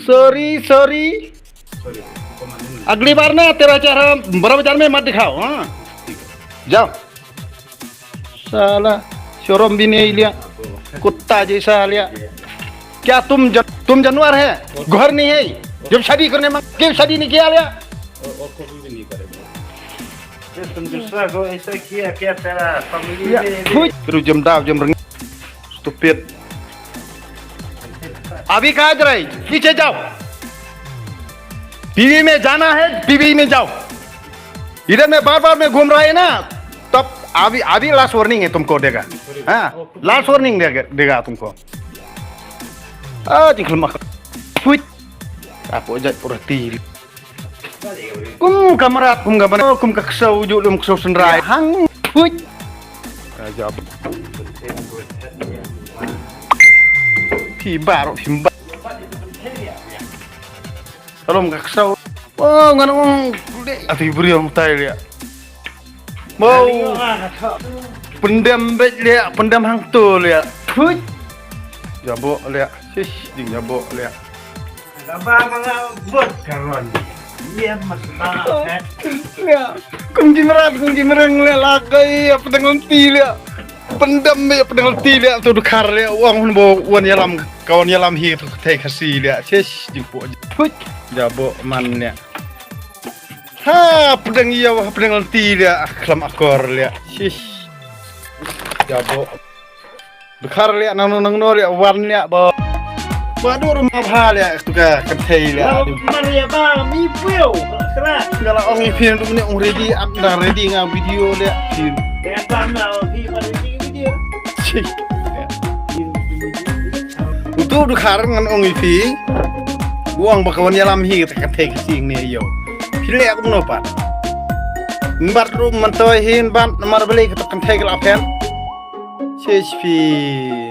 Sorry sorry अगली बार ना तेरा चेहरा बड़ा बाजार में मत दिखाओ। हाँ जाओ। साला शोरूम भी नहीं लिया, कुत्ता जैसा लिया। क्या तुम जानवर है? घर नहीं है? जब शादी करने में क्यों शादी नहीं किया लिया? और कभी भी नहीं करेगा। तुम दूसरा को ऐसा किया क्या तेरा फैमिली में? Terus jam reng stupid। अभी कहाँ जा रही? पीछे जाओ। बीवी में जाना है, बीवी में जाओ। इधर में बार मैं घूम रहा है ना, तब अभी लास्ट वार्निंग है तुमको देगा। हाँ लास्ट वार्निंग देगा तुमको। tinggal makan. Fuit. Apa aja purati. Kum kamerat kum gambar kum kaksau julum kaksau senrai. Hang fuit. Aja. Himbar. Tolong kaksau. Oh nganong ati beri om tai dia. Mau pendam bet dia, pendam hang tu dia. Fuit. Jabok dia. Ding jabok dia. Abang mga bot karon. Iya masalah. Ya, kung gimerang lalaki apa dengan tilia. Pendam ya dengan tilia tu dukar dia uang bo wan yalam kawan yalam hi tu teh kasih dia. Sis jipuk. Put jabok man dia. Ha, pedang iya pedang tilia aklam akor dia. Sis jabok. Dukar dia nang dia wan dia bo. Waduh rumah hal ya itu kethei ya. Maria bang ipeu keras. Kalau orang ipeu tu ni orang ready dah ready ngah video dia. Dia tambah video. Cik. Itu dukar dengan orang ipeu. Uang bakawan yalam hi kethei kesing ni yo. Pilih aku menopat. Empat room mentoi hin ban nomor beli kethei kelapen. Cik.